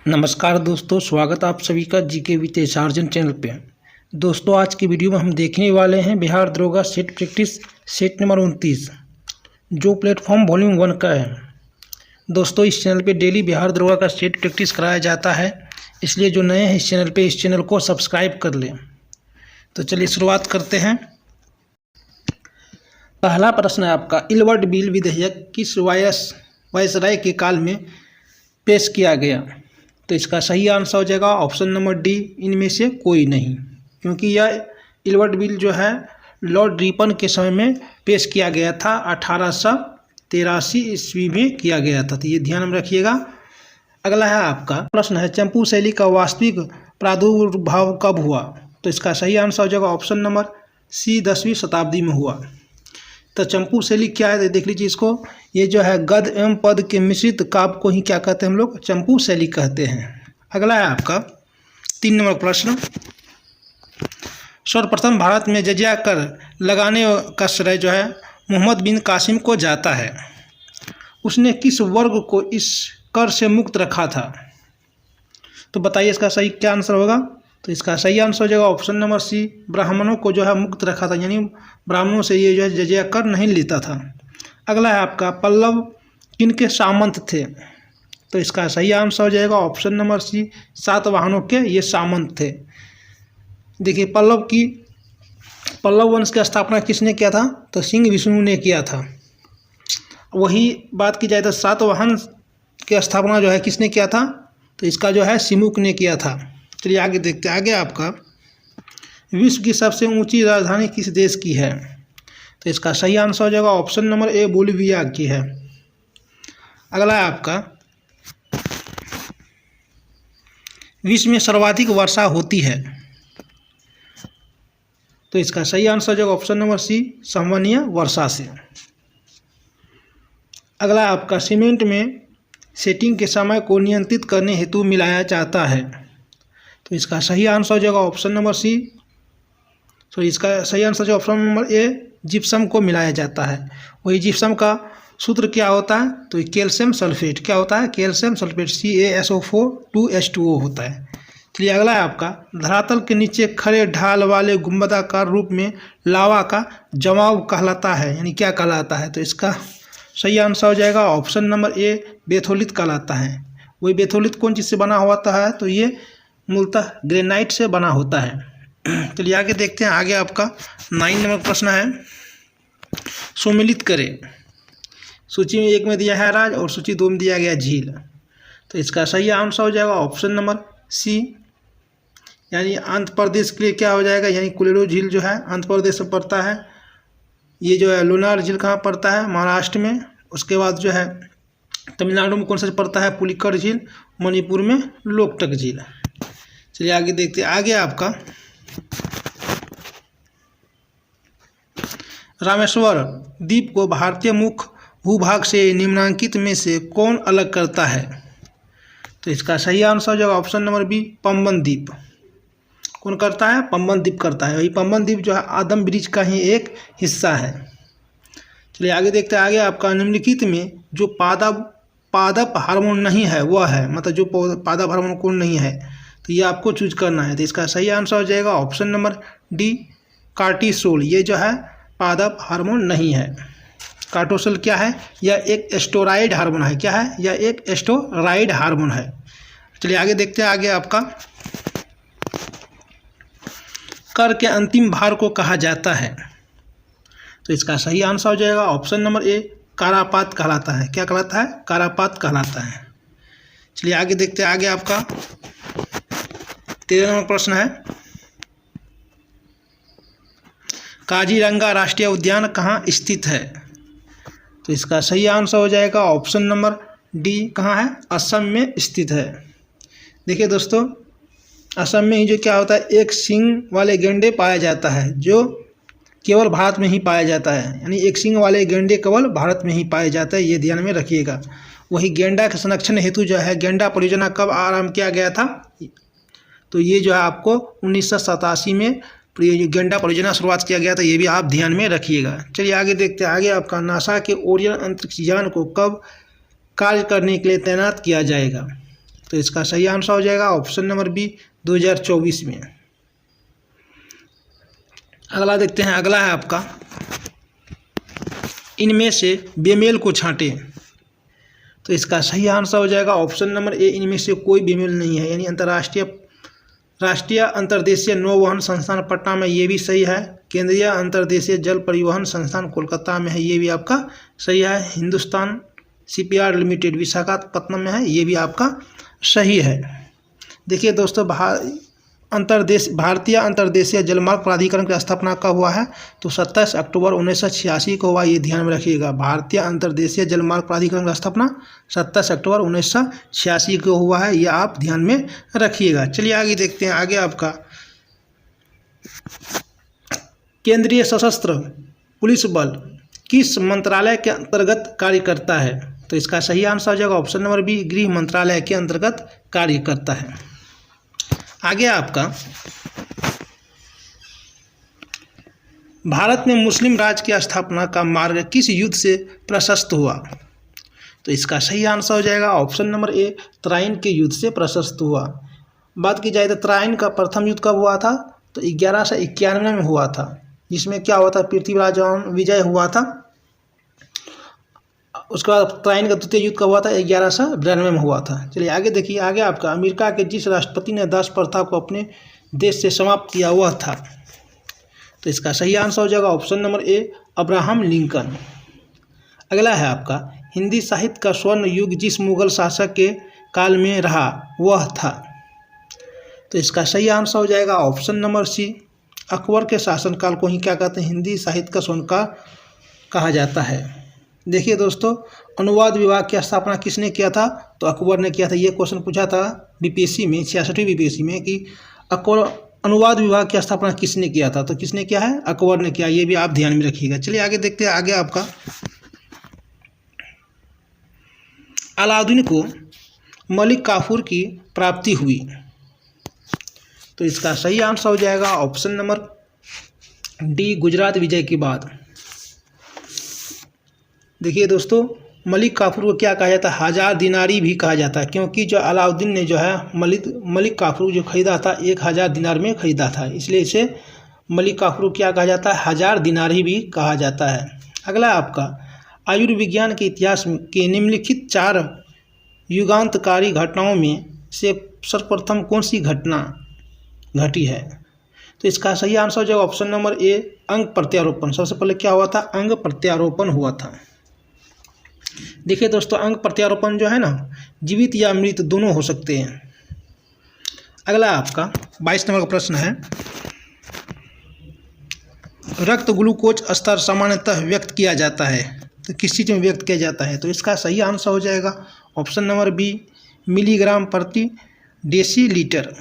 नमस्कार दोस्तों, स्वागत आप सभी का जीके विद सार्जन चैनल पे। दोस्तों, आज की वीडियो में हम देखने वाले हैं बिहार दरोगा सेट प्रैक्टिस सेट नंबर 29, जो प्लेटफॉर्म वॉल्यूम 1 का है। दोस्तों, इस चैनल पे डेली बिहार दरोगा का सेट प्रैक्टिस कराया जाता है, इसलिए जो नए हैं इस चैनल को सब्सक्राइब कर लें। तो चलिए शुरुआत करते हैं। पहला प्रश्न है आपका, इलवर्ड बिल विधेयक किस वायसराय के काल में पेश किया गया? तो इसका सही आंसर हो जाएगा ऑप्शन नंबर डी, इनमें से कोई नहीं, क्योंकि यह इलवर्ड बिल जो है लॉर्ड रिपन के समय में पेश किया गया था। 1883 ईस्वी में किया गया था, तो ये ध्यान में रखिएगा। अगला है आपका प्रश्न है, चंपू शैली का वास्तविक प्रादुर्भाव कब हुआ? तो इसका सही आंसर हो जाएगा ऑप्शन नंबर सी, 10वीं शताब्दी में हुआ। तो चंपू शैली क्या है, देख लीजिए इसको। ये जो है गद्य एवं पद के मिश्रित काव्य को ही क्या कहते हैं हम लोग? चंपू शैली कहते हैं। अगला है आपका 3 नंबर प्रश्न, सर्वप्रथम भारत में जजिया कर लगाने का श्रेय जो है मोहम्मद बिन कासिम को जाता है। उसने किस वर्ग को इस कर से मुक्त रखा था? तो बताइए इसका सही क्या आंसर होगा? तो इसका सही आंसर हो जाएगा ऑप्शन नंबर सी, ब्राह्मणों को जो है मुक्त रखा था, यानी ब्राह्मणों से ये जो है जजिया कर नहीं लेता था। अगला है आपका, पल्लव किनके सामंत थे? तो इसका सही आंसर हो जाएगा ऑप्शन नंबर सी, सातवाहनों के ये सामंत थे। देखिए, पल्लव वंश की स्थापना किसने किया था? तो सिंह विष्णु ने किया था। वही बात की जाए तो सातवाहन की स्थापना जो है किसने किया था? तो इसका जो है सिमुक ने किया था। चलिए आगे देखते हैं। आगे आपका, विश्व की सबसे ऊंची राजधानी किस देश की है? तो इसका सही आंसर हो जाएगा ऑप्शन नंबर ए, बोलिविया की है। अगला है आपका, विश्व में सर्वाधिक वर्षा होती है। तो इसका सही आंसर हो जाएगा ऑप्शन नंबर सी, संवहनीय वर्षा से। अगला है आपका, सीमेंट में सेटिंग के समय को नियंत्रित करने हेतु मिलाया जाता है। तो इसका सही आंसर हो जाएगा ऑप्शन नंबर सी, इसका सही आंसर जो ऑप्शन नंबर ए, जिप्सम को मिलाया जाता है। वही जिप्सम का सूत्र क्या होता है? तो कैल्शियम सल्फेट। क्या होता है? कैल्शियम सल्फेट, CaSO4 2H2O होता है। चलिए अगला है आपका, धरातल के नीचे खड़े ढाल वाले गुंबदाकार रूप में लावा का जमाव कहलाता है, यानी क्या कहलाता है? तो इसका सही आंसर हो जाएगा ऑप्शन नंबर ए, बेथोलित कहलाता है। वही बेथोलित कौन चीज़ से बना होता है? तो ये मूलतः ग्रेनाइट से बना होता है। चलिए आगे देखते हैं। आगे आपका 9 नंबर प्रश्न है, सम्मिलित करें। सूची में 1 में दिया है राज और सूची 2 में दिया गया झील। तो इसका सही आंसर हो जाएगा ऑप्शन नंबर सी, यानी आंध्र प्रदेश के लिए क्या हो जाएगा? यानी कोलेरो झील जो है आंध्र प्रदेश में पड़ता है। ये जो है लोनार झील कहाँ पड़ता है? महाराष्ट्र में। उसके बाद जो है तमिलनाडु में कौन सा पड़ता है? पुलिकट झील। मणिपुर में लोकटक झील। चलिए आगे देखते हैं। आगे आपका, रामेश्वर द्वीप को भारतीय मुख्य भूभाग से निम्नांकित में से कौन अलग करता है? तो इसका सही आंसर हो जाएगा ऑप्शन नंबर बी, पंबन द्वीप। कौन करता है? पंबन द्वीप करता है। वही पंबन द्वीप जो है आदम ब्रिज का ही एक हिस्सा है। चलिए आगे देखते हैं। आगे आपका, निम्नलिखित में जो पादप हार्मोन नहीं है वह है, मतलब जो पादप हार्मोन कौन नहीं है, तो ये आपको चूज करना है। तो इसका सही आंसर हो जाएगा ऑप्शन नंबर डी, कार्टिसोल। ये जो है पादप हार्मोन नहीं है। कार्टिसोल क्या है? यह एक एस्टेरॉयड हार्मोन है। क्या है? यह एक एस्टेरॉयड हार्मोन है। चलिए आगे देखते हैं। आगे आपका, कर के अंतिम भार को कहा जाता है। तो इसका सही आंसर हो जाएगा ऑप्शन नंबर ए, कारापात कहलाता है। क्या कहलाता है? कारापात कहलाता है। चलिए आगे देखते हैं। आगे आपका 13 नंबर प्रश्न है, काजीरंगा राष्ट्रीय उद्यान कहाँ स्थित है? तो इसका सही आंसर हो जाएगा ऑप्शन नंबर डी, कहाँ है? असम में स्थित है। देखिए दोस्तों, असम में ही जो क्या होता है, एक सींग वाले गैंडे पाया जाता है, जो केवल भारत में ही पाया जाता है। यानी एक सींग वाले गैंडे केवल भारत में ही पाया जाता है, ये ध्यान में रखिएगा। वही गेंडा के संरक्षण हेतु जो है गेंडा परियोजना कब आरंभ किया गया था? तो ये जो है आपको 1987 में गेंडा परियोजना शुरुआत किया गया था, ये भी आप ध्यान में रखिएगा। चलिए आगे देखते हैं। आगे आपका, नासा के ओरियन अंतरिक्ष यान को कब कार्य करने के लिए तैनात किया जाएगा? तो इसका सही आंसर हो जाएगा ऑप्शन नंबर बी 2024 में। अगला देखते हैं। अगला है आपका, इनमें से बेमेल को छांटे। तो इसका सही आंसर हो जाएगा ऑप्शन नंबर ए, इनमें से कोई बेमेल नहीं है, यानी राष्ट्रीय अंतर्देशीय नौवहन संस्थान पटना में, ये भी सही है। केंद्रीय अंतर्देशीय जल परिवहन संस्थान कोलकाता में है, ये भी आपका सही है। हिंदुस्तान शिपयार्ड लिमिटेड विशाखापत्तनम में है, ये भी आपका सही है। देखिए दोस्तों, भारतीय अंतर्देशीय जलमार्ग प्राधिकरण की स्थापना कब हुआ है? तो 27 अक्टूबर 1986 को हुआ, ये ध्यान में रखिएगा। भारतीय अंतर्देशीय जलमार्ग प्राधिकरण की स्थापना 27 अक्टूबर 1986 को हुआ है, ये आप ध्यान में रखिएगा। चलिए आगे देखते हैं। आगे आपका, केंद्रीय सशस्त्र पुलिस बल किस मंत्रालय के अंतर्गत कार्य करता है? तो इसका सही आंसर हो जाएगा ऑप्शन नंबर बी, गृह मंत्रालय के अंतर्गत कार्य करता है। आगे आपका, भारत में मुस्लिम राज्य की स्थापना का मार्ग किस युद्ध से प्रशस्त हुआ? तो इसका सही आंसर हो जाएगा ऑप्शन नंबर ए, तराइन के युद्ध से प्रशस्त हुआ। बात की जाए तो तराइन का प्रथम युद्ध कब हुआ था? तो 1191 में हुआ था, जिसमें क्या हुआ था, पृथ्वीराज विजय हुआ था। उसके बाद तराइन का द्वितीय युद्ध कब हुआ था? 1192 में हुआ था। चलिए आगे देखिए। आगे आपका, अमेरिका के जिस राष्ट्रपति ने दास प्रथा को अपने देश से समाप्त किया वह था? तो इसका सही आंसर हो जाएगा option number A, Abraham Lincoln. अगला है आपका, हिंदी साहित्य का स्वर्ण युग जिस मुगल शासक के काल में रहा वह था? तो इसका सही आंसर हो जाएगा ऑप्शन नंबर सी, अकबर के शासनकाल को ही क्या कहते हैं? हिंदी साहित्य का स्वर्ण काल कहा जाता है। देखिए दोस्तों, अनुवाद विभाग की स्थापना किसने किया था? तो अकबर ने किया था। ये क्वेश्चन पूछा था बीपीएससी में, 66वीं बीपीएससी में, कि अकबर अनुवाद विभाग की स्थापना किसने किया था? तो किसने किया है? अकबर ने किया। ये भी आप ध्यान में रखिएगा। चलिए आगे देखते हैं। आगे आपका, अलाउद्दीन को मलिक काफूर की प्राप्ति हुई। तो इसका सही आंसर हो जाएगा ऑप्शन नंबर डी, गुजरात विजय के बाद। देखिए दोस्तों, मलिक काफूर को क्या कहा जाता है? 1000 दिनारी भी कहा जाता है, क्योंकि जो अलाउद्दीन ने जो है मलिक काफूर जो खरीदा था 1000 दिनार में खरीदा था, इसलिए इसे मलिक काफूर क्या कहा जाता है? 1000 दिनारी भी कहा जाता है। अगला आपका, आयुर्विज्ञान के इतिहास के निम्नलिखित 4 युगांतकारी घटनाओं में से सर्वप्रथम कौन सी घटना घटी है? तो इसका सही आंसर हो जाएगा ऑप्शन नंबर ए, अंग प्रत्यारोपण। सबसे पहले क्या हुआ था? अंग प्रत्यारोपण हुआ था। देखिए दोस्तों, अंग प्रत्यारोपण जो है ना, जीवित या मृत दोनों हो सकते हैं। अगला आपका 22 नंबर का प्रश्न है, रक्त ग्लूकोज स्तर सामान्यतः व्यक्त किया जाता है, तो किस चीज़ में व्यक्त किया जाता है? तो इसका सही आंसर हो जाएगा ऑप्शन नंबर बी, मिलीग्राम प्रति डेसीलीटर।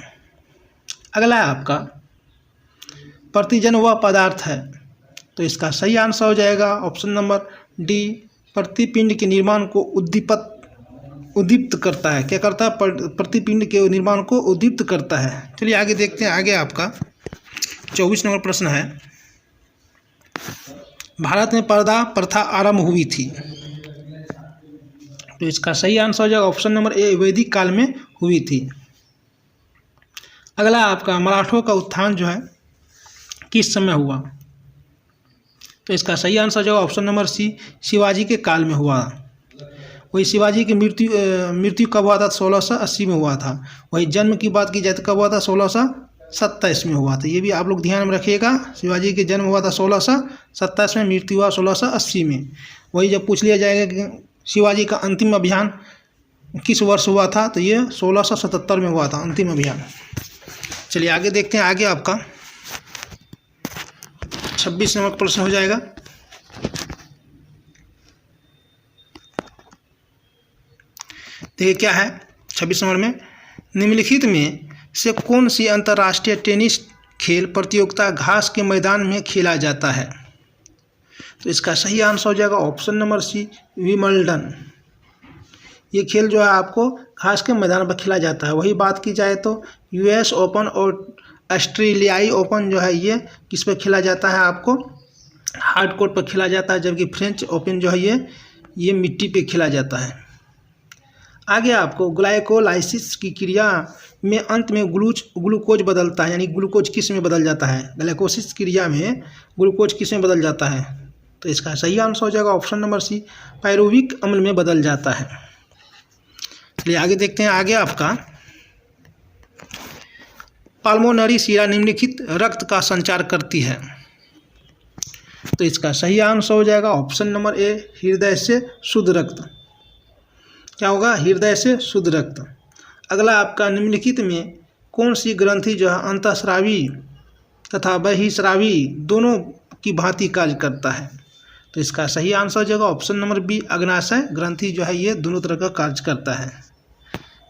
अगला है आपका, प्रतिजन वह पदार्थ है, तो इसका सही आंसर हो जाएगा ऑप्शन नंबर डी, प्रतिपिंड के निर्माण को उद्दीप्त करता है। क्या करता है? प्रतिपिंड के निर्माण को उद्दीप्त करता है। चलिए आगे देखते हैं। आगे आपका 24 नंबर प्रश्न है, भारत में पर्दा प्रथा आरंभ हुई थी, तो इसका सही आंसर हो जाएगा ऑप्शन नंबर ए, वैदिक काल में हुई थी। अगला आपका, मराठों का उत्थान जो है किस समय हुआ? तो इसका सही आंसर जो ऑप्शन नंबर सी, शिवाजी के काल में हुआ। वही शिवाजी की मृत्यु कब हुआ था? 1680 में हुआ था। वही जन्म की बात की जाए तो कब हुआ था? 1627 में हुआ था। ये भी आप लोग ध्यान में रखिएगा। शिवाजी के जन्म हुआ था 1627 में, मृत्यु हुआ 1680 में। वही जब पूछ लिया जाएगा कि शिवाजी का अंतिम अभियान किस वर्ष हुआ था, तो ये 1677 में हुआ था अंतिम अभियान। चलिए आगे देखते हैं। आगे आपका 26 नंबर प्रश्न हो जाएगा, देखिए क्या है 26 नंबर में, निम्नलिखित में से कौन सी अंतर्राष्ट्रीय टेनिस खेल प्रतियोगिता घास के मैदान में खेला जाता है? तो इसका सही आंसर हो जाएगा ऑप्शन नंबर सी, विंबलडन। ये खेल जो है आपको घास के मैदान पर खेला जाता है। वही बात की जाए तो यूएस ओपन और ऑस्ट्रेलियाई ओपन जो है ये किस पे खेला जाता है? आपको हार्ड कोर्ट पर खेला जाता है, जबकि फ्रेंच ओपन जो है ये मिट्टी पे खेला जाता है। आगे आपको ग्लाइकोलाइसिस की क्रिया में अंत में ग्लूकोज बदलता है, यानी ग्लूकोज किस में बदल जाता है? ग्लाइकोसिस क्रिया में ग्लूकोज किस में बदल जाता है? तो इसका सही आंसर हो जाएगा ऑप्शन नंबर सी, पायरुविक अम्ल में बदल जाता है। चलिए आगे देखते हैं। आगे आपका पाल्मोनरी शिरा निम्नलिखित रक्त का संचार करती है। तो इसका सही आंसर हो जाएगा ऑप्शन नंबर ए, हृदय से शुद्ध रक्त। क्या होगा? हृदय से शुद्ध रक्त। अगला आपका निम्नलिखित में कौन सी ग्रंथि जो है अंतःस्रावी तथा बहिःस्रावी दोनों की भांति कार्य करता है? तो इसका सही आंसर हो जाएगा ऑप्शन नंबर बी, अग्नाशय ग्रंथि जो है ये दोनों तरह का कार्य करता है।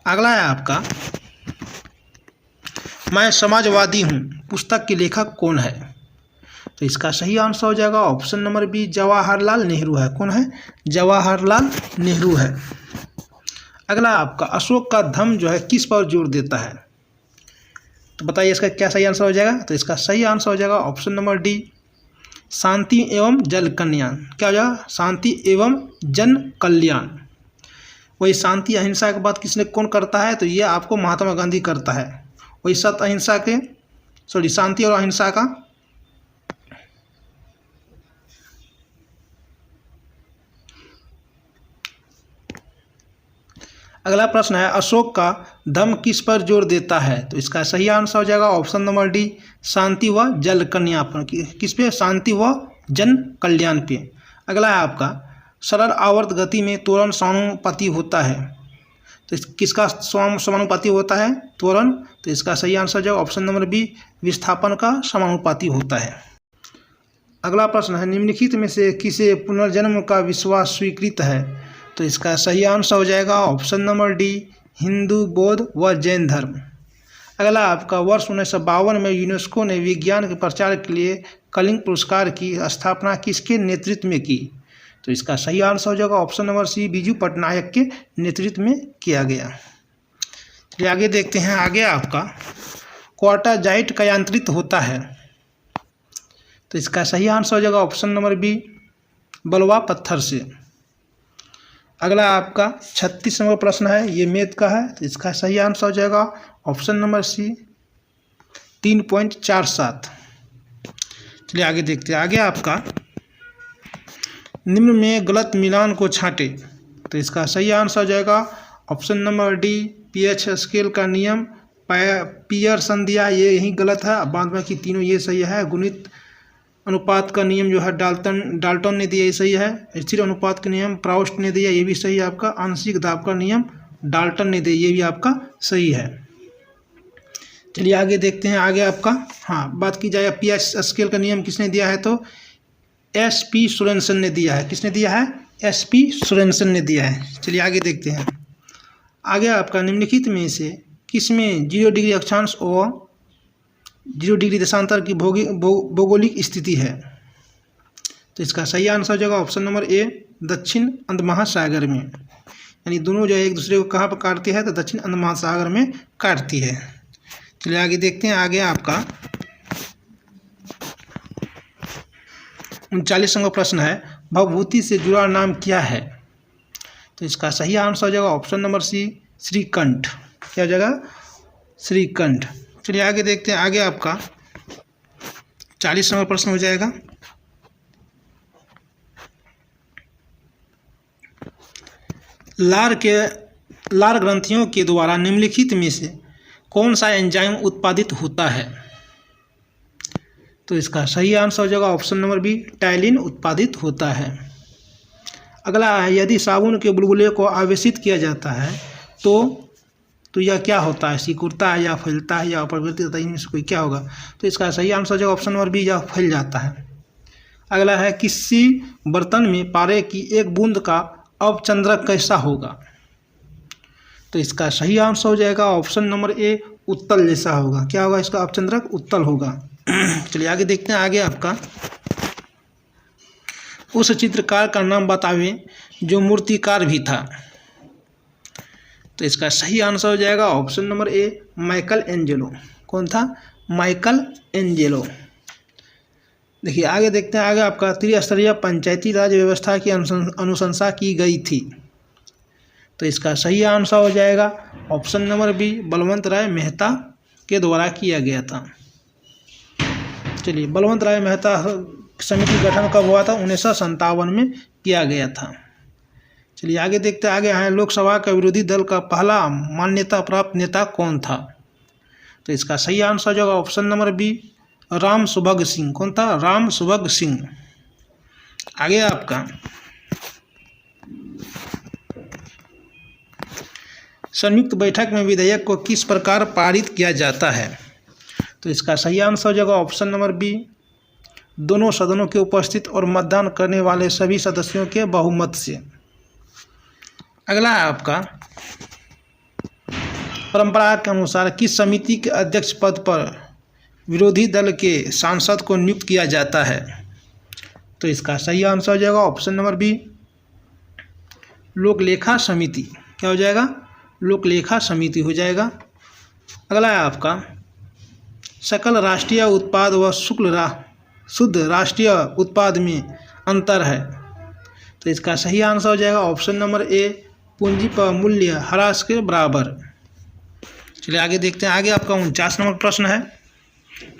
अगला है आपका मैं समाजवादी हूँ पुस्तक के लेखक कौन है? तो इसका सही आंसर हो जाएगा option number b, Jawaharlal Nehru है। कौन है? जवाहरलाल नेहरू है। अगला आपका अशोक का धम्म जो है किस पर जोर देता है? तो बताइए इसका क्या सही आंसर हो जाएगा? तो इसका सही आंसर हो जाएगा ऑप्शन नंबर डी, शांति एवं जन कल्याण। क्या हो जाएगा? शांति एवं जन कल्याण। वही शांति अहिंसा की बात किसने कौन करता है? तो ये आपको महात्मा गांधी करता है। वही सत्य अहिंसा के शांति और अहिंसा का अगला प्रश्न है अशोक का धम्म किस पर जोर देता है? तो इसका सही आंसर हो जाएगा ऑप्शन नंबर डी, शांति व जन कल्याण पर। किस पे? शांति व जन कल्याण पे। अगला है आपका सरल आवर्त गति में त्वरण समानुपाती होता है। तो किसका समानुपाती होता है? त्वरण। तो इसका सही आंसर जो ऑप्शन नंबर बी, विस्थापन का समानुपाती होता है। अगला प्रश्न है निम्नलिखित में से किसे पुनर्जन्म का विश्वास स्वीकृत है? तो इसका सही आंसर हो जाएगा ऑप्शन नंबर डी, हिंदू, बौद्ध व जैन धर्म। अगला आपका वर्ष 1952 में यूनेस्को ने विज्ञान के प्रचार के लिए कलिंग पुरस्कार की स्थापना किसके नेतृत्व में की? तो इसका सही आंसर हो जाएगा option number c, Biju Patnaik के नेतृत्व में किया गया। चलिए आगे देखते हैं। आगे आपका क्वार्टाजाइट का यांत्रित होता है। तो इसका सही आंसर हो जाएगा ऑप्शन नंबर बी, बलुआ पत्थर से। अगला आपका 36 नंबर प्रश्न है, ये मैथ का है। तो इसका सही आंसर हो जाएगा ऑप्शन नंबर सी, 3.47। चलिए आगे देखते हैं। आगे आपका निम्न में गलत मिलान को छांटे। तो इसका सही आंसर हो जाएगा option number D, pH scale का नियम, पियर्सन दिया ये यही गलत है, बाद में कि तीनों ये सही है। गुणित अनुपात का नियम जो है डाल्टन ने दिया, ये सही है। स्थिर अनुपात का नियम प्राउस्ट ने दिया, ये भी सही है आपका। आंशिक दाब का नियम डाल्टन ने दिया, ये भी आपका सही है। चलिए आगे देखते हैं। आगे आपका बात की जाए पीएच स्केल का नियम किसने दिया है? तो एस.पी. सोरेनसन ने दिया है। किसने दिया है? एस.पी. सोरेनसन ने दिया है। चलिए आगे देखते हैं। आगे आपका निम्नलिखित में से किसमें 0 डिग्री अक्षांश और 0 डिग्री देशांतर की भौगोलिक स्थिति है? तो इसका सही आंसर हो जाएगा ऑप्शन नंबर ए, दक्षिण अंध महासागर में। यानी दोनों जो है एक दूसरे को कहाँ पर काटती है? तो दक्षिण अंध महासागर में काटती है। चलिए आगे देखते हैं। आगे आपका 39 नंबर प्रश्न है, भवभूति से जुड़ा नाम क्या है? तो इसका सही आंसर हो जाएगा ऑप्शन नंबर सी, श्रीकंठ। क्या हो जाएगा? श्रीकंठ। चलिए आगे देखते हैं। आगे आपका 40 नंबर प्रश्न हो जाएगा, लार ग्रंथियों के द्वारा निम्नलिखित में से कौन सा एंजाइम उत्पादित होता है? तो इसका सही आंसर हो जाएगा ऑप्शन नंबर बी, टाइलिन उत्पादित होता है। अगला है यदि साबुन के बुलबुले को आवेशित किया जाता है तो यह क्या होता है? सिकुड़ता है या फैलता है या अपरिवर्तित होता है? इनमें से कोई क्या होगा? तो इसका सही आंसर हो जाएगा ऑप्शन नंबर बी, यह फैल जाता है। अगला है किसी बर्तन में पारे की एक बूंद का अवचंद्रक कैसा होगा? तो इसका सही आंसर हो जाएगा ऑप्शन नंबर ए, उत्तल जैसा होगा। क्या होगा इसका? अवचंद्रक उत्तल होगा। चलिए आगे देखते हैं। आगे आपका उस चित्रकार का नाम बतावें जो मूर्तिकार भी था। तो इसका सही आंसर हो जाएगा option number A, Michael Angelo. कौन था? Michael Angelo. देखिए आगे देखते हैं। आगे आपका त्रिस्तरीय पंचायती राज व्यवस्था की अनुशंसा की गई थी। तो इसका सही आंसर हो जाएगा ऑप्शन नंबर बी, बलवंत राय मेहता के द्वारा किया गया था। चलिए, बलवंत राय मेहता समिति गठन कब हुआ था? 1957 में किया गया था। चलिए आगे देखते हैं, आगे आए लोकसभा का विरोधी दल का पहला मान्यता प्राप्त नेता कौन था? तो इसका सही आंसर जो होगा option number B, Ram Subhag Singh. कौन था? राम सुभग सिंह। आगे आपका संयुक्त बैठक में विधेयक को किस प्रकार पारित किया जाता है? तो इसका सही आंसर जो होगा ऑप्शन नंबर बी, दोनों सदनों के उपस्थित और मतदान करने वाले सभी सदस्यों के बहुमत से। अगला है आपका परंपरा के अनुसार किस समिति के अध्यक्ष पद पर विरोधी दल के सांसद को नियुक्त किया जाता है? तो इसका सही आंसर हो जाएगा ऑप्शन नंबर बी, लोकलेखा समिति। क्या हो जाएगा? लोकलेखा समिति हो जाएगा। अगला है आपका सकल राष्ट्रीय उत्पाद व शुद्ध राष्ट्रीय उत्पाद में अंतर है। तो इसका सही आंसर हो जाएगा ऑप्शन नंबर ए, पूंजी पर मूल्य ह्रास के बराबर। चलिए आगे देखते हैं, आगे आपका 49 नंबर प्रश्न है,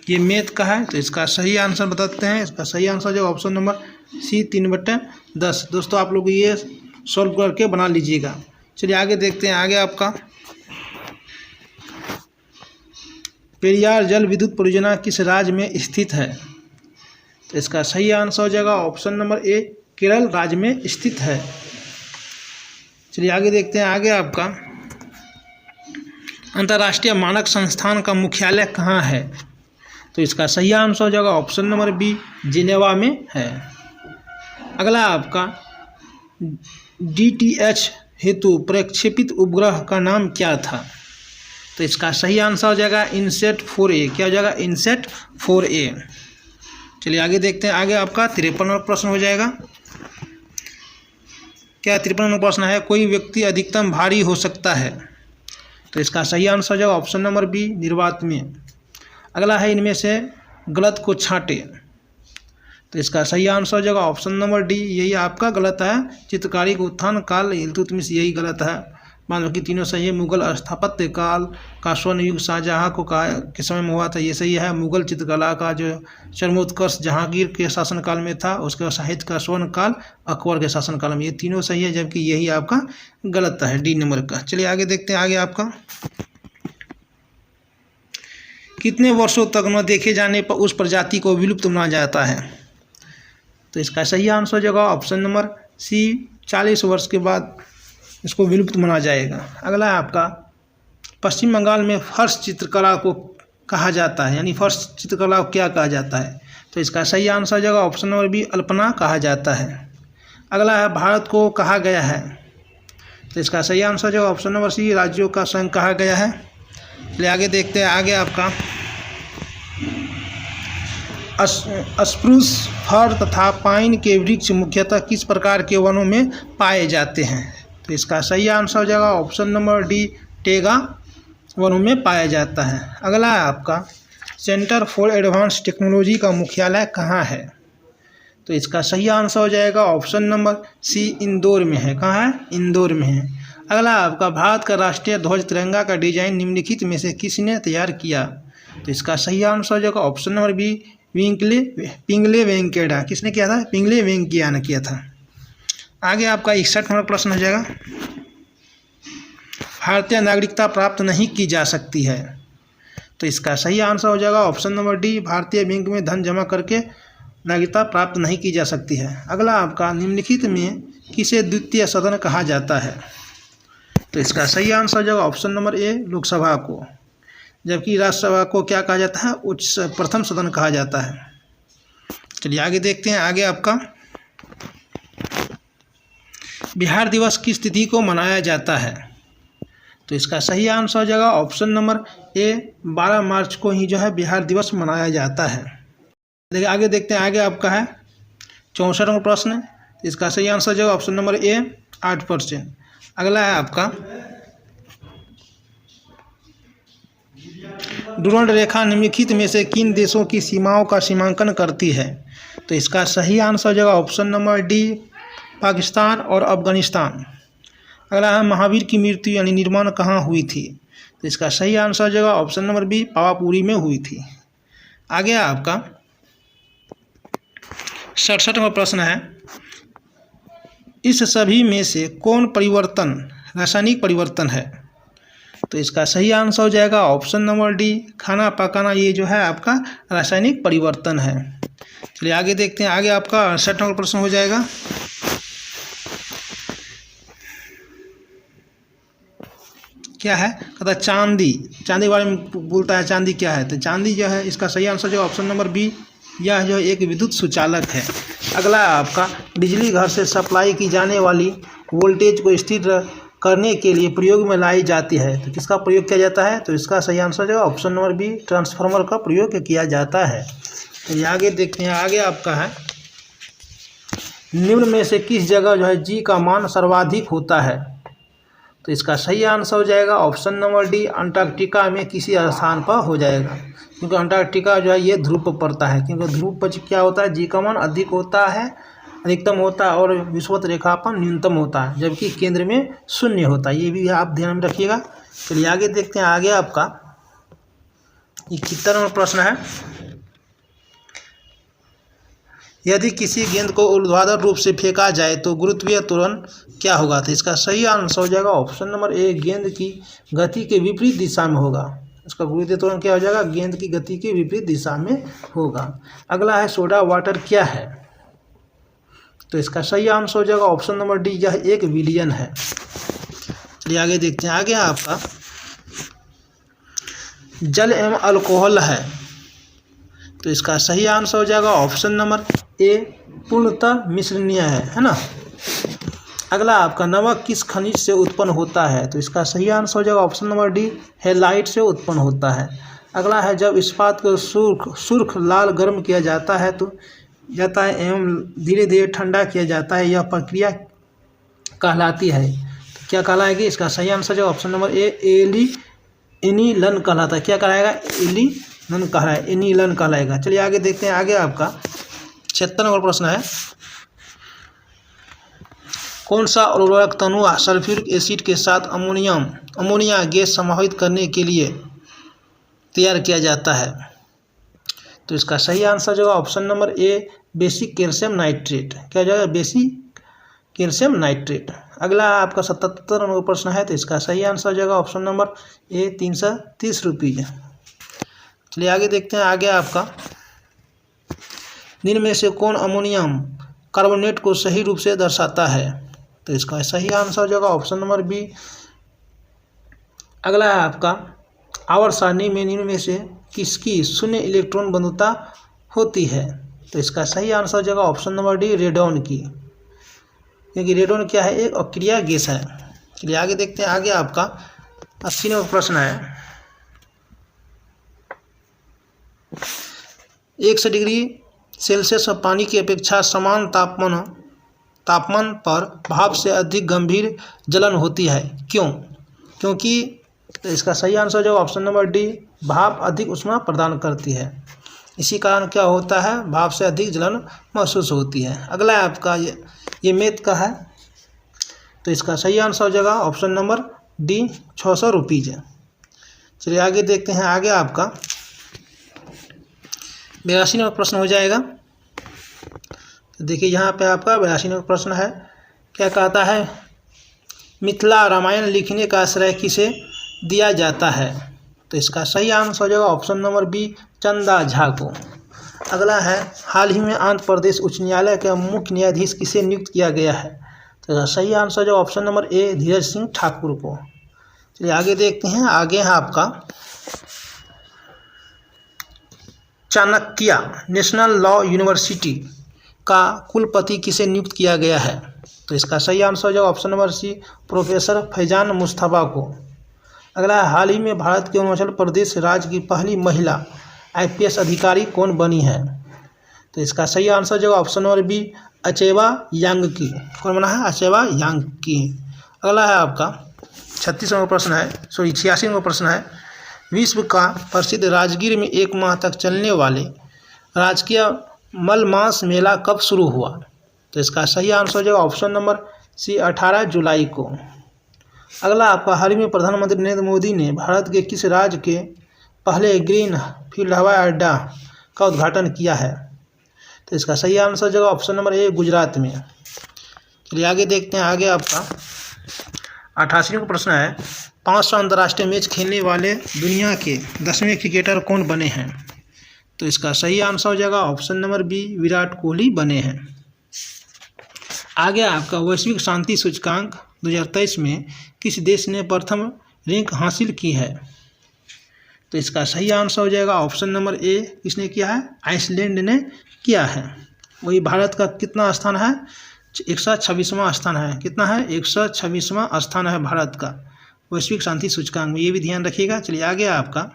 ये मैथ का है। तो इसका सही आंसर बताते हैं। इसका सही आंसर जो ऑप्शन नंबर सी, 3/10। दोस्तों आप लोग ये सॉल्व करके बना लीजिएगा। चलिए आगे देखते हैं, आगे आपका पेरियार जल विद्युत परियोजना किस राज्य में स्थित है? तो इसका सही आंसर हो जाएगा ऑप्शन नंबर ए, केरल राज्य में स्थित है। चलिए आगे देखते हैं, आगे आपका अंतर्राष्ट्रीय मानक संस्थान का मुख्यालय कहाँ है? तो इसका सही आंसर हो जाएगा ऑप्शन नंबर बी, जिनेवा में है। अगला आपका DTH हेतु प्रक्षेपित उपग्रह का नाम क्या था? तो इसका सही आंसर हो जाएगा इनसेट 4A। क्या हो जाएगा? इनसेट 4A। चलिए आगे देखते हैं, आगे आपका 53 नंबर प्रश्न हो जाएगा। क्या 53 नंबर प्रश्न है, कोई व्यक्ति अधिकतम भारी हो सकता है? तो इसका सही आंसर हो जाएगा ऑप्शन नंबर बी, निर्वात में। अगला है इनमें से गलत को छांटे। तो इसका सही आंसर हो जाएगा ऑप्शन नंबर डी, यही आपका गलत है। चित्रकारी का उत्थान काल इल्तुतमिश, यही गलत है। मान लो कि तीनों सही है। मुगल स्थापत्य काल का स्वर्ण युग शाहजहाँ को के समय में हुआ था, ये सही है। मुगल चित्रकला का जो चरमोत्कर्ष जहांगीर के शासनकाल में था, उसके साहित्य का स्वर्ण काल अकबर के शासनकाल में। ये तीनों सही है, जबकि यही आपका गलत है, डी नंबर का। चलिए आगे देखते हैं, आगे आपका कितने वर्षों तक न देखे जाने पर उस प्रजाति को विलुप्त माना जाता है? तो इसका सही आंसर हो जाएगा ऑप्शन नंबर सी, 40 वर्ष के बाद इसको विलुप्त माना जाएगा। अगला है आपका पश्चिम बंगाल में फर्श चित्रकला को कहा जाता है, यानी फर्श चित्रकला को क्या कहा जाता है? तो इसका सही आंसर हो जाएगा ऑप्शन नंबर बी, अल्पना कहा जाता है। अगला है भारत को कहा गया है? तो इसका सही आंसर हो जाएगा ऑप्शन नंबर सी, राज्यों का संघ कहा गया है। चलिए आगे देखते हैं, आगे आपका स्प्रूस, फर तथा पाइन के वृक्ष मुख्यतः किस प्रकार के वनों में पाए जाते हैं? तो इसका सही आंसर हो जाएगा ऑप्शन नंबर डी, टेगा वनों में पाया जाता है। अगला है आपका सेंटर फॉर एडवांस टेक्नोलॉजी का मुख्यालय कहाँ है? तो इसका सही आंसर हो जाएगा ऑप्शन नंबर सी, इंदौर में है। कहाँ है? इंदौर में है। अगला आपका भारत का राष्ट्रीय ध्वज तिरंगा का डिजाइन निम्नलिखित में से किसने तैयार किया? तो इसका सही आंसर हो जाएगा option number b, Pingali Venkayya. किसने किया था? पिंगले वेंकैया ने किया था। आगे आपका 61 नंबर प्रश्न हो जाएगा, भारतीय नागरिकता प्राप्त नहीं की जा सकती है? तो इसका सही आंसर हो जाएगा ऑप्शन नंबर डी, भारतीय बैंक में धन जमा करके नागरिकता प्राप्त नहीं की जा सकती है। अगला आपका निम्नलिखित में किसे द्वितीय सदन कहा जाता है? तो इसका सही आंसर हो जाएगा ऑप्शन नंबर ए, लोकसभा को, जबकि राज्यसभा को क्या कहा जाता है? प्रथम सदन कहा जाता है। चलिए आगे देखते हैं, आगे आपका बिहार दिवस किस तिथि को मनाया जाता है? तो इसका सही आंसर हो जाएगा ऑप्शन नंबर ए, 12 मार्च को ही जो है बिहार दिवस मनाया जाता है। देखिए आगे देखते हैं, आगे आपका है 64 नंबर प्रश्न। इसका सही आंसर हो जाएगा ऑप्शन नंबर ए, 8%। अगला है आपका डुरंड रेखा निम्नलिखित में से किन देशों की सीमाओं का सीमांकन करती है? तो इसका सही आंसर हो जाएगा ऑप्शन नंबर डी, पाकिस्तान और अफगानिस्तान। अगला है महावीर की मृत्यु यानी निर्माण कहाँ हुई थी? तो इसका सही आंसर हो जाएगा ऑप्शन नंबर बी, पावापुरी में हुई थी। आगे आपका 67वां प्रश्न है, इस सभी में से कौन परिवर्तन रासायनिक परिवर्तन है? तो इसका सही आंसर हो जाएगा ऑप्शन नंबर डी, खाना पकाना। ये जो है आपका रासायनिक परिवर्तन है। चलिए आगे देखते हैं। आगे आपका 68वां प्रश्न हो जाएगा, क्या है? कहता है चांदी के बारे में बोलता है। चांदी क्या है? तो चांदी जो है इसका सही आंसर जो ऑप्शन नंबर बी, यह जो एक विद्युत सुचालक है। अगला है आपका बिजली घर से सप्लाई की जाने वाली वोल्टेज को स्थिर करने के लिए प्रयोग में लाई जाती है। तो किसका प्रयोग किया जाता है? तो इसका सही आंसर जो है ऑप्शन नंबर बी, ट्रांसफार्मर का प्रयोग किया जाता है। तो ये आगे देखते हैं। आगे आपका है, निम्न में से किस जगह जो है जी का मान सर्वाधिक होता है? तो इसका सही आंसर हो जाएगा ऑप्शन नंबर डी, अंटार्कटिका में किसी स्थान पर हो जाएगा, क्योंकि अंटार्कटिका जो है ये ध्रुव पर पड़ता है। क्योंकि ध्रुव पर क्या होता है, जी का मान अधिक होता है, अधिकतम होता है, और विषुवत रेखा पर न्यूनतम होता है, जबकि केंद्र में शून्य होता है। ये भी आप ध्यान में रखिएगा। चलिए आगे देखते हैं। आगे आपका 71वां प्रश्न है, यदि किसी गेंद को ऊर्ध्वाधर रूप से फेंका जाए तो गुरुत्वीय त्वरण क्या होगा? तो इसका सही आंसर हो जाएगा ऑप्शन नंबर ए, गेंद की गति के विपरीत दिशा में होगा। इसका गुरुत्वीय त्वरण क्या हो जाएगा? गेंद की गति के विपरीत दिशा में होगा। अगला है सोडा वाटर क्या है? तो इसका सही आंसर हो जाएगा ऑप्शन नंबर डी, यह एक विलयन है। चलिए आगे देखते हैं। आगे आपका जल एवं अल्कोहल है। तो इसका सही आंसर हो जाएगा ऑप्शन नंबर ए, पूर्णतः मिश्रणीय है ना। अगला आपका नमक किस खनिज से उत्पन्न होता है? तो इसका सही आंसर हो जाएगा ऑप्शन नंबर डी, हैलाइट से उत्पन्न होता है। अगला है, जब इस्पात को सुर्ख लाल गर्म किया जाता है एवं धीरे धीरे ठंडा किया जाता है, यह प्रक्रिया कहलाती है। तो क्या कहलाएगी? इसका सही आंसर जो ऑप्शन नंबर ए, एनीलन कहलाता है। क्या कहलाएगा? एनीलन कहलाएगा। चलिए आगे देखते हैं। आगे आपका 76 नंबर प्रश्न है, कौन सा उर्वरक तनु सल्फ्यूरिक एसिड के साथ अमोनिया गैस समाहित करने के लिए तैयार किया जाता है? तो इसका सही आंसर जो है option number A, basic calcium nitrate. क्या हो जाएगा? Basic calcium nitrate. अगला आपका 77 नंबर प्रश्न है, तो इसका सही आंसर हो जाएगा ऑप्शन नंबर ए, 330 रुपये। चलिए आगे देखते हैं। आगे आपका निम्न में से कौन अमोनियम कार्बोनेट को सही रूप से दर्शाता है? तो इसका सही आंसर जो होगा ऑप्शन नंबर बी। अगला है आपका आवर्त सारणी में निम्न में से किसकी शून्य इलेक्ट्रॉन बंधुता होती है? तो इसका सही आंसर जो होगा ऑप्शन नंबर डी, रेडॉन की, क्योंकि रेडॉन क्या है? एक अक्रिय गैस है। चलिए आगे देखते हैं। आगे आपका 80 नंबर प्रश्न है, 100 डिग्री सेल्सियस पानी की अपेक्षा समान तापमान पर भाप से अधिक गंभीर जलन होती है, क्यों? क्योंकि तो इसका सही आंसर जो ऑप्शन नंबर डी, भाप अधिक ऊष्मा प्रदान करती है, इसी कारण क्या होता है? भाप से अधिक जलन महसूस होती है। अगला आपका ये मैथ का है, तो इसका सही आंसर हो जाएगा ऑप्शन नंबर डी, 600 रुपीज़। चलिए आगे देखते हैं। आगे आपका 82 नंबर प्रश्न हो जाएगा। तो देखिए यहाँ पे आपका 82 नंबर प्रश्न है, क्या कहता है? मिथिला रामायण लिखने का आश्रय किसे दिया जाता है? तो इसका सही आंसर हो जाएगा ऑप्शन नंबर बी, चंदा झा को। अगला है, हाल ही में आंध्र प्रदेश उच्च न्यायालय के मुख्य न्यायाधीश किसे नियुक्त किया गया है? तो सही आंसर जो option number A, Dheeraj Singh Thakur को। चलिए आगे देखते हैं। आगे है आपका चाणक्य नेशनल लॉ यूनिवर्सिटी का कुलपति किसे नियुक्त किया गया है? तो इसका सही आंसर जो option number c, professor Faizan Mustafa को। अगला है, हाल ही में भारत के अरुणाचल प्रदेश राज्य की पहली महिला IPS अधिकारी कौन बनी है? तो इसका सही आंसर जो ऑप्शन नंबर बी, अचेवा यांगकी। कौन बना है? अचेवा यांगकी। अगला है आपका 86 नंबर प्रश्न है, 86 नंबर प्रश्न है, विश्व का प्रसिद्ध राजगीर में 1 माह तक चलने वाले राजकीय मलमास मेला कब शुरू हुआ? तो इसका सही आंसर जो ऑप्शन नंबर सी, 18 जुलाई को। अगला आपका, हाल ही में प्रधानमंत्री नरेंद्र मोदी ने भारत के किस राज्य के पहले ग्रीन फील्ड हवाई अड्डा का उद्घाटन किया है? तो इसका सही आंसर हो जाएगा ऑप्शन नंबर ए, गुजरात में। चलिए आगे देखते हैं। आगे आपका 88वां प्रश्न है, 500 अंतर्राष्ट्रीय मैच खेलने वाले दुनिया के 10वें क्रिकेटर कौन बने हैं? तो इसका सही आंसर हो जाएगा option number b, Virat Kohli बने हैं। आगे आपका, वैश्विक शांति सूचकांक 2023 में किस देश ने प्रथम रैंक हासिल की है? तो इसका सही आंसर हो जाएगा ऑप्शन नंबर ए, किसने किया है? आइसलैंड ने किया है। वही भारत का कितना स्थान है? 126वां स्थान है। कितना है? 126वां स्थान है भारत का वैश्विक शांति सूचकांक में, ये भी ध्यान रखिएगा। चलिए आगे आपका,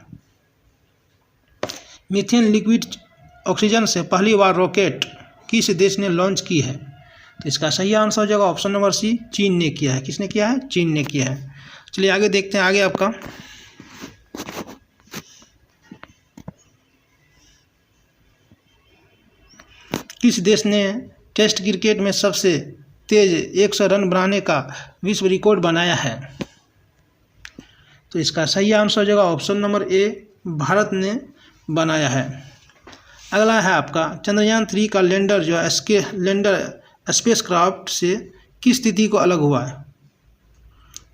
मीथेन लिक्विड ऑक्सीजन से पहली बार रॉकेट किस देश ने लॉन्च की है? तो इसका सही आंसर हो जाएगा ऑप्शन नंबर सी, चीन ने किया है। किसने किया है? चीन ने किया है। चलिए आगे देखते हैं। आगे आपका, किस देश ने टेस्ट क्रिकेट में सबसे तेज 100 रन बनाने का विश्व रिकॉर्ड बनाया है? तो इसका सही आंसर हो जाएगा ऑप्शन नंबर ए, भारत ने बनाया है। अगला है आपका, चंद्रयान 3 का लैंडर जो लैंडर स्पेसक्राफ्ट से किस तिथि को अलग हुआ है?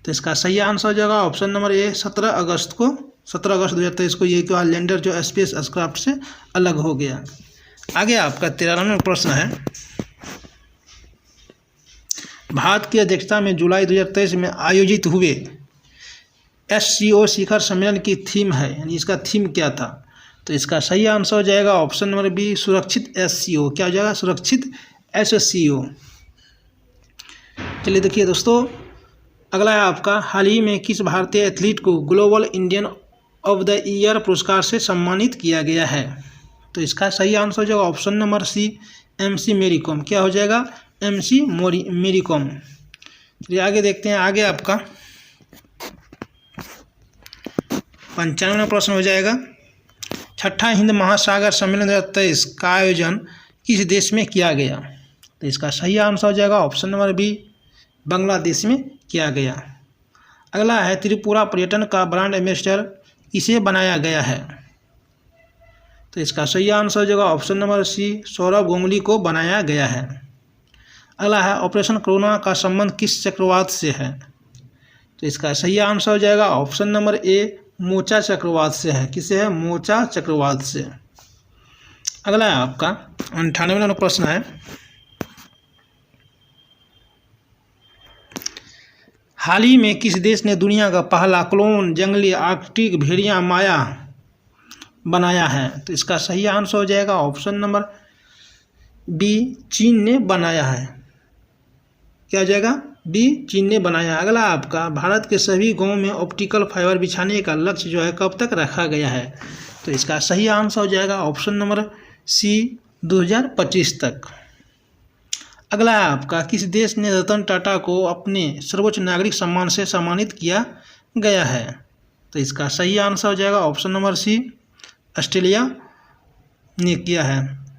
तो इसका सही आंसर हो जाएगा ऑप्शन नंबर ए, 17 अगस्त 2023 को ये क्या लैंडर जो स्पेसक्राफ्ट से अलग हो गया। आगे आपका 93वां प्रश्न है, भारत की अध्यक्षता में जुलाई 2023 में आयोजित हुए SCO शिखर सम्मेलन की थीम है, यानी इसका थीम क्या था? तो इसका सही आंसर हो जाएगा ऑप्शन नंबर बी, सुरक्षित SCO। क्या हो जाएगा? सुरक्षित SCO। चलिए देखिए दोस्तों, अगला है आपका, हाल ही में किस भारतीय एथलीट को global Indian of the year पुरस्कार से सम्मानित किया गया है? तो इसका सही आंसर हो जाएगा ऑप्शन नंबर सी, MC मेरी कॉम। क्या हो जाएगा? MC मेरी कॉम। चलिए आगे देखते हैं। आगे आपका 95वां प्रश्न हो जाएगा, छठा हिंद महासागर सम्मेलन 2023 का आयोजन किस देश में किया गया? तो इसका सही आंसर हो जाएगा ऑप्शन नंबर बी, बांग्लादेश में किया गया। अगला है, त्रिपुरा पर्यटन का ब्रांड एम्बेसडर किसे बनाया गया है? तो इसका सही आंसर हो जाएगा option number c, Saurav Ganguly को बनाया गया है। अगला है, ऑपरेशन कोरोना का संबंध किस चक्रवात से है? तो इसका सही आंसर हो जाएगा ऑप्शन नंबर ए, मोचा चक्रवात से है। किससे है? मोचा चक्रवात से। अगला है आपका 98वां प्रश्न है, हाल ही में किस देश ने दुनिया का पहला क्लोन जंगली आर्कटिक भेड़िया माया बनाया है? तो इसका सही आंसर हो जाएगा ऑप्शन नंबर बी, चीन ने बनाया है। क्या हो जाएगा? बी, चीन ने बनाया। अगला आपका, भारत के सभी गांवों में ऑप्टिकल फाइबर बिछाने का लक्ष्य जो है कब तक रखा गया है? तो इसका सही आंसर हो जाएगा ऑप्शन नंबर सी, 2025 तक। अगला है आपका, किस देश ने रतन टाटा को अपने सर्वोच्च नागरिक सम्मान से सम्मानित किया गया है? तो इसका सही आंसर हो जाएगा ऑप्शन नंबर सी, ऑस्ट्रेलिया ने किया है।